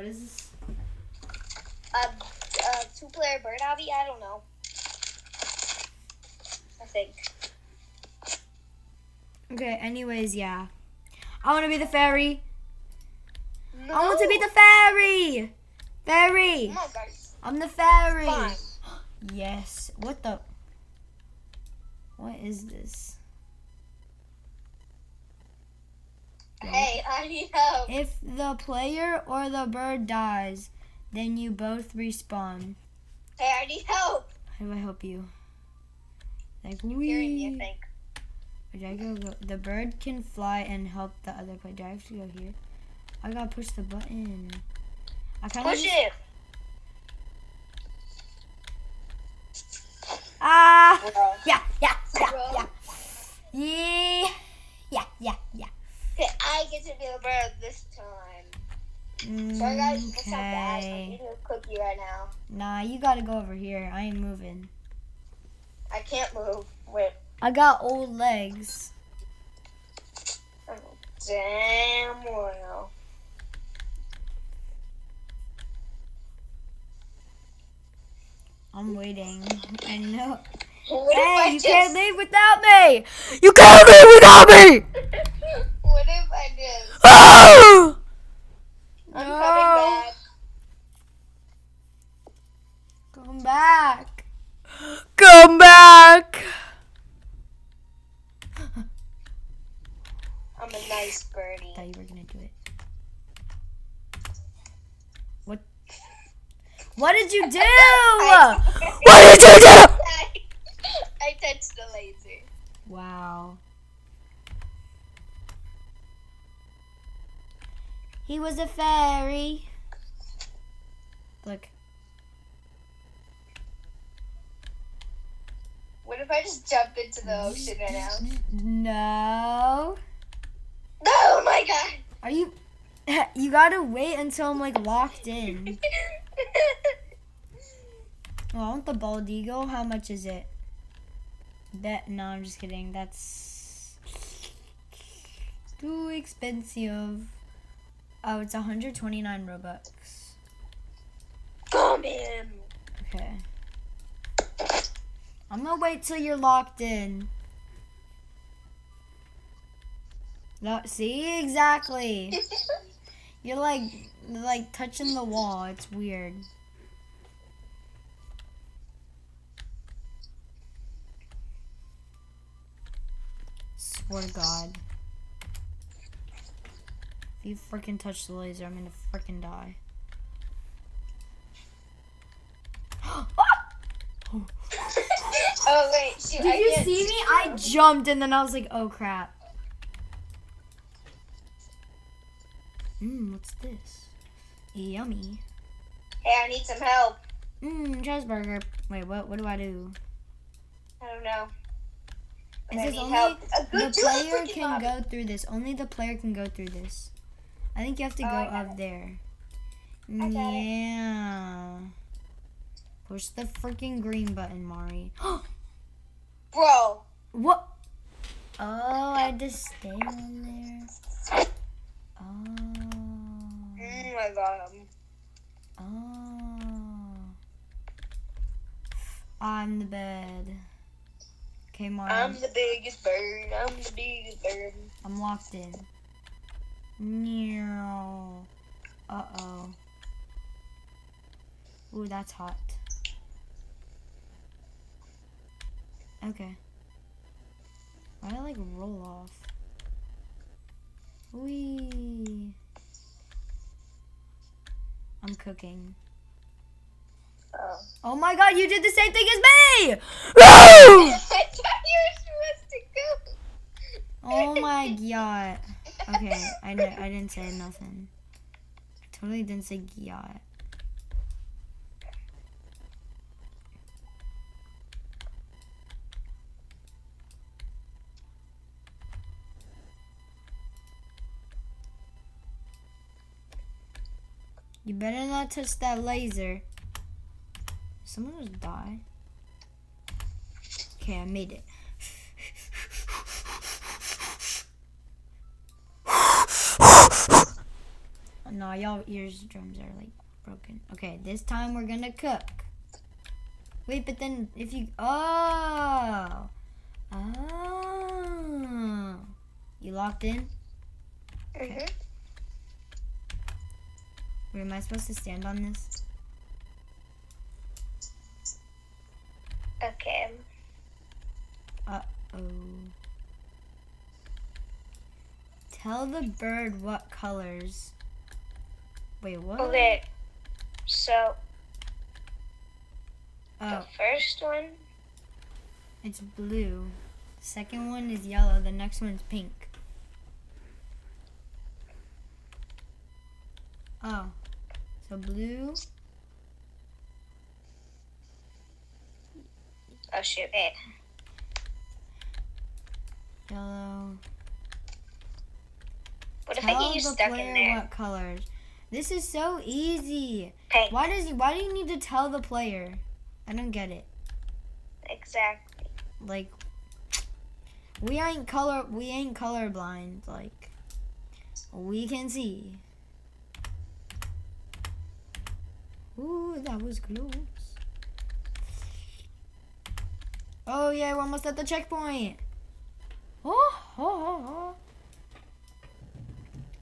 is this? Two-player bird obby? I don't know. I think. Okay, anyways, yeah. I want to be the fairy. No. I want to be the fairy. Fairy. Come on, guys. I'm the fairy. Fine. Yes. What the? What is this? Hey, I need help. If the player or the bird dies, then you both respawn. Hey, I need help. How do I help you? Like, You're hearing me, I think. Did I go? The bird can fly and help the other player. Do I have to go here? I gotta push the button. I kind of Push it. Ah! Bro. Yeah. Bro. Yeah. Okay, I get to be the bird this time. Sorry guys, it's not bad. I'm eating a cookie right now. Nah, you gotta go over here. I ain't moving. I can't move. Wait. I got old legs. Oh, damn well. I'm waiting. I know. What Hey, if you can't leave without me! You can't leave without me! What if I just... Oh! I'm coming back. Come back. Come back. I'm a nice birdie. I thought you were gonna do it. What? What did you do? What did you do? I touched the laser. Wow. He was a fairy. Look. What if I just jump into the ocean right now? No. Oh my god! Are you? You gotta wait until I'm like locked in. Oh, I want the bald eagle. How much is it? No, I'm just kidding. That's too expensive. Oh, it's 129 Robux. Come in. Okay. I'm gonna wait till you're locked in. No, see, exactly. You're like touching the wall. It's weird. Swear to God. If you freaking touch the laser, I'm gonna freaking die. Oh wait, shoot! Did you see me? I jumped and then I was like, oh crap. What's this? Yummy. Hey, I need some help. Cheeseburger. Wait, what do I do? I don't know. It I says need only help. the player can go through this. Only the player can go through this. I think you have to go up there. I got it. Yeah. Push the freaking green button, Mari. Bro. What? Oh, I had to stay on there. Oh. Oh my god. Oh. I'm the bed. Okay, Mari. I'm the biggest bird. I'm the biggest bird. I'm locked in. Meow. Uh-oh. Ooh, that's hot. Okay. Why did I like roll off? Wee. I'm cooking. Oh. Oh my god, you did the same thing as me! Woo! I thought you were supposed to go. Oh my god. Okay, I didn't say nothing. I totally didn't say yacht. You better not touch that laser. Someone just die. Okay, I made it. No, y'all eardrums are like broken. Okay, this time we're gonna cook. Wait, but then if you you locked in? Okay. Wait, am I supposed to stand on this? Okay. Uh-oh. Tell the bird what colors. Wait, what? Okay. So the Oh, first one. it's blue. Second one is yellow. The next one's pink. Oh, so blue. Oh shoot! Wait. Yellow. What if I Tell get you the stuck player in there? what colors. This is so easy. Pink. Why do you need to tell the player? I don't get it. Exactly. Like, we ain't colorblind. Like, we can see. Ooh, that was close. Oh yeah, we're almost at the checkpoint. Oh.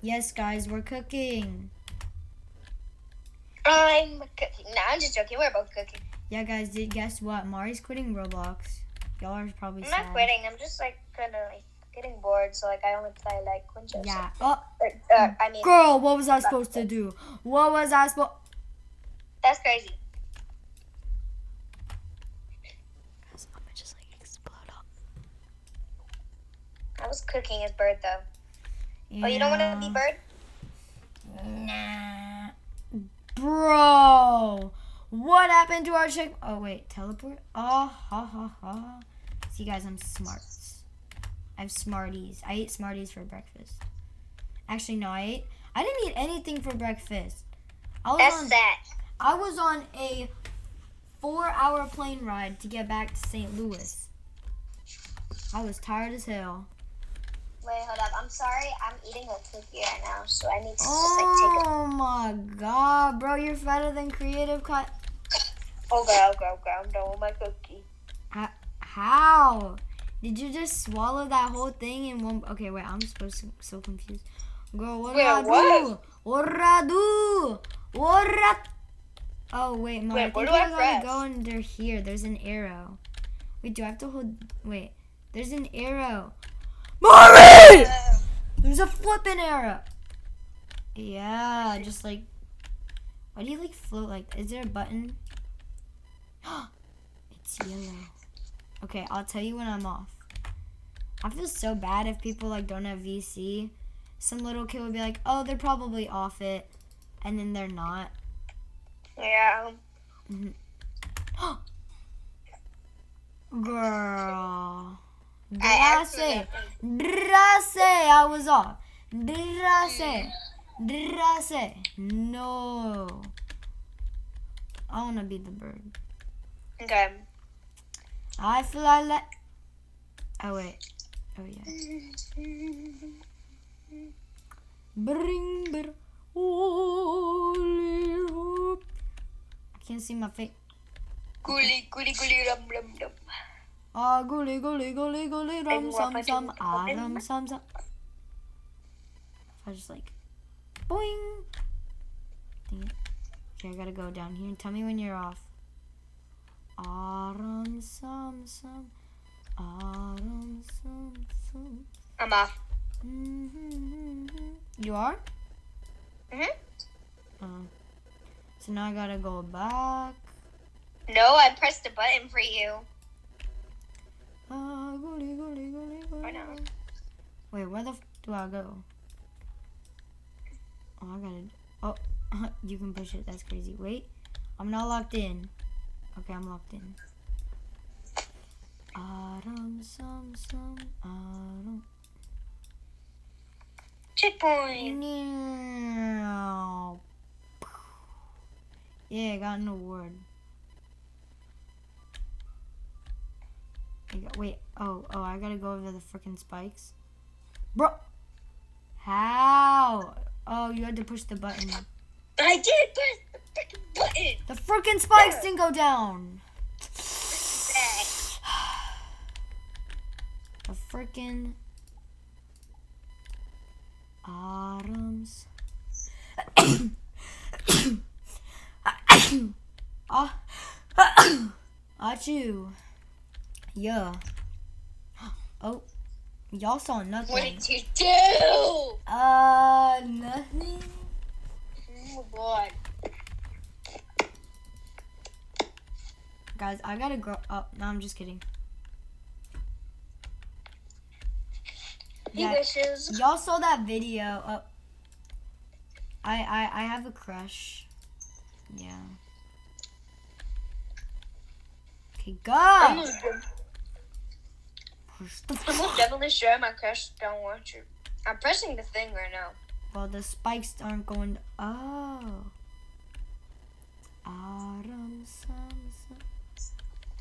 Yes, guys, we're cooking. I'm cooking. No, I'm just joking. We're both cooking. Yeah, guys, guess what? Mari's quitting Roblox. Y'all are probably I'm sad. not quitting. I'm just like kind of like getting bored. So like I only play like Quintus. Yeah. Oh, I mean. girl, what was I supposed to do? What was I supposed? That's crazy. I'm gonna just like explode up. I was cooking as bird though. Yeah. Oh, you don't want to be bird? Nah. Bro, what happened to our chick? Oh wait, teleport? Oh, ha. See, guys, I'm smarts. I have Smarties. I ate Smarties for breakfast. Actually, no, I didn't eat anything for breakfast. I was on a 4-hour plane ride to get back to St. Louis. I was tired as hell. Wait, hold up. I'm sorry. I'm eating a cookie right now, so I need to Oh my god, bro, you're fatter than Creative Cut. Okay, I'm done with my cookie. How? Did you just swallow that whole thing in one? Okay, wait, I'm so confused. Girl, what do I do? What? Oh, wait, Mom, I think I gotta go under here. There's an arrow. Wait, do I have to hold? Wait, there's an arrow. Mari! There's a flipping arrow. Yeah, just like, why do you like float like? Is there a button? It's yellow. Okay, I'll tell you when I'm off. I feel so bad if people like don't have VC. Some little kid would be like, oh, they're probably off it, and then they're not. Yeah. Girl. Drase, I was off. Drase. No. I wanna be the bird. Okay. I fly like. Oh wait. Oh yeah. Bring. I can't see my face. Gully, rum, rum, rum. Ah, gully, rum, some, rum, some. So I just like, boing. Dang it. Okay, I gotta go down here. Tell me when you're off. Arum, some. Arum, some. I'm off. You are? Mhm. So now I gotta go back. No, I pressed the button for you. Gully. Or no. Wait, where the do I go? Oh, I gotta. Oh, you can push it. That's crazy. Wait, I'm not locked in. Okay, I'm locked in. Some. Checkpoint. No. Yeah, I got an award. Wait. Oh, I gotta go over the freaking spikes. Bro. How? Oh, you had to push the button. I did push the freaking button. The freaking spikes didn't go down. The freaking autumns. Achoo. Yeah. Oh, y'all saw nothing. What did you do? Nothing. Oh, God. Guys, I gotta grow up. No, I'm just kidding. He Yeah, wishes. y'all saw that video. I have a crush. Yeah. Okay, go. I'm Push the most definitely sure my crush don't want you. I'm pressing the thing right now. Well, the spikes aren't going. Oh. Autumn, sun.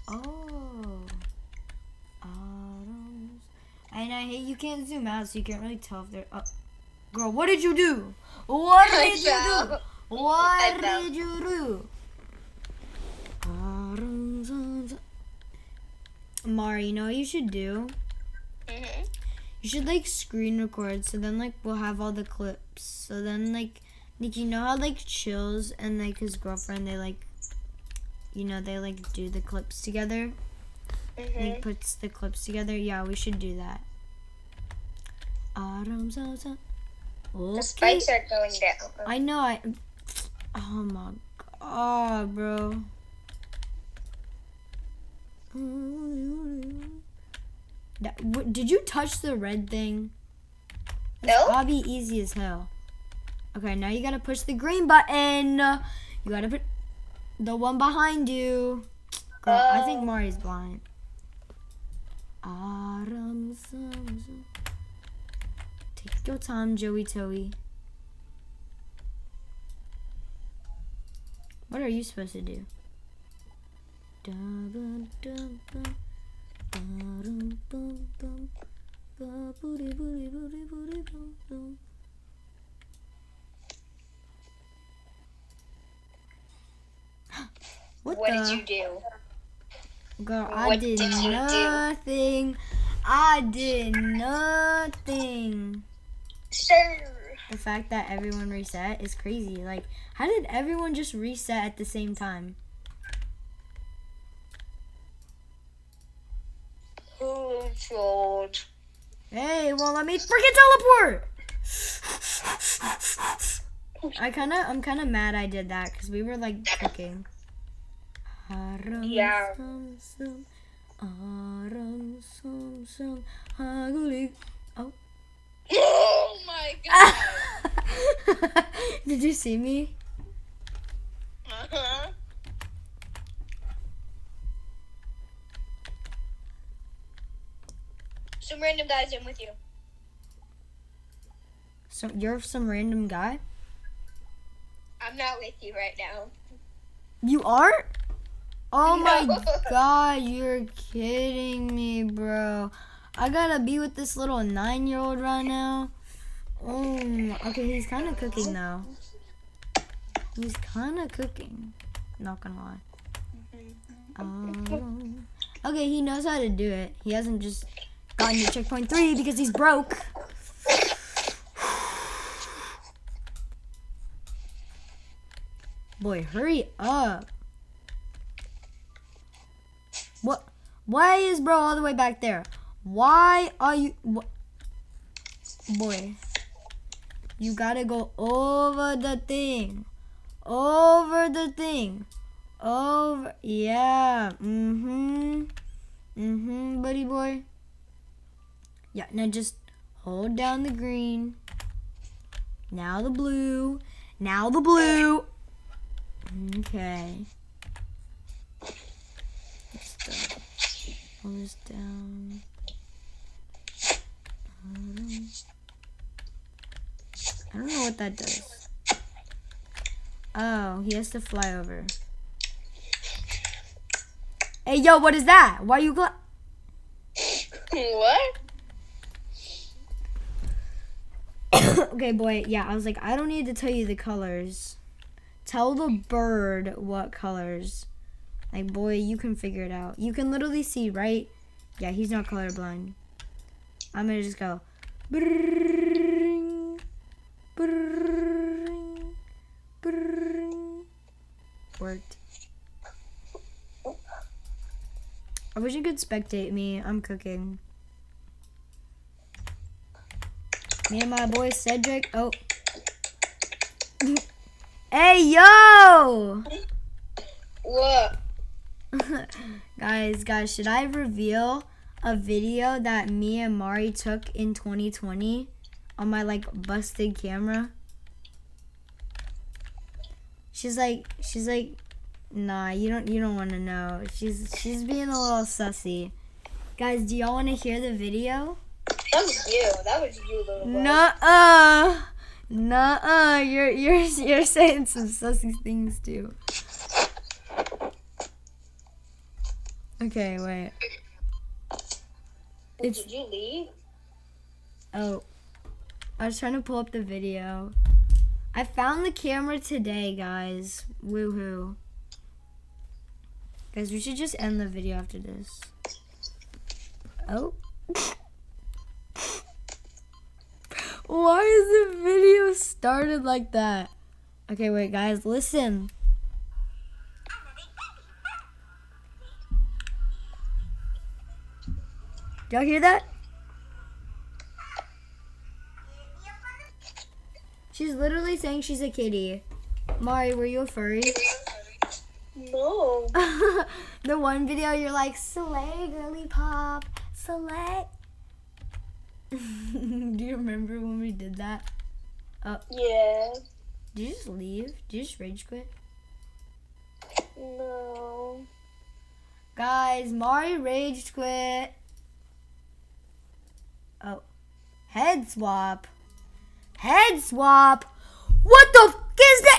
Oh. Autumn. And I hate you can't zoom out, so you can't really tell if they're up. Girl, what did you do? What did you do? What did you do? Autumn, sun. Mari, you know what you should do? Mhm. You should like screen record, so then like we'll have all the clips. So then like you know how like Chills and like his girlfriend, they like, you know, they like do the clips together. Like puts the clips together. Yeah, we should do that. Autumn, okay. The spikes are going down. I know. Oh my god, bro. Did you touch the red thing? No. Obby easy as hell. Okay, now you gotta push the green button. You gotta put the one behind you. Girl, I think Mari's blind. Autumn, sun. Take your time, Joey Toey. What are you supposed to do? What did you do? Girl, I did nothing. I did nothing. Sir. The fact that everyone reset is crazy. Like, how did everyone just reset at the same time? Who trolled? Hey, well, let me freaking teleport! I'm kind of mad I did that because we were like cooking. Yeah. Oh. Oh my god. Did you see me? Uh-huh. Some random guys in with you. So you're some random guy? I'm not with you right now. You aren't? Oh my No. god, you're kidding me, bro. I gotta be with this little 9-year-old right now. Oh, okay, he's kind of cooking though. He's kind of cooking. Not gonna lie. Okay, he knows how to do it. He hasn't just gotten to checkpoint 3 because he's broke. Boy, hurry up. What? Why is bro all the way back there? Why are you... Boy. You gotta go over the thing. Over the thing. Over... Yeah. Buddy boy. Yeah, now just hold down the green. Now the blue. Now the blue. Okay. Hold this down. I don't know what that does. Oh, he has to fly over. Hey, yo, what is that? Why you go? What? Okay, boy. Yeah, I was like, I don't need to tell you the colors. Tell the bird what colors. Like, boy, you can figure it out. You can literally see, right? Yeah, he's not colorblind. I'm gonna just go. Brrrring, brrrring, brrrring. Worked. I wish you could spectate me. I'm cooking. Me and my boy Cedric. Oh. Hey, yo! What? Guys, should I reveal a video that me and Mari took in 2020 on my like busted camera? She's like, nah, you don't want to know. She's being a little sussy. Guys, do y'all want to hear the video? That was you. That was you, little boy. Nuh-uh. You're saying some sussy things too. Okay, wait. Did you leave? Oh, I was trying to pull up the video. I found the camera today, guys. Woohoo. Guys, we should just end the video after this. Oh. Why is the video started like that? Okay, wait, guys, listen. Y'all hear that? She's literally saying she's a kitty. Mari, were you a furry? No. The one video you're like, slay, girly pop, slay. Do you remember when we did that? Yeah. Did you just leave? Did you just rage quit? No. Guys, Mari rage quit. Oh. Head swap. Head swap. What the f is that?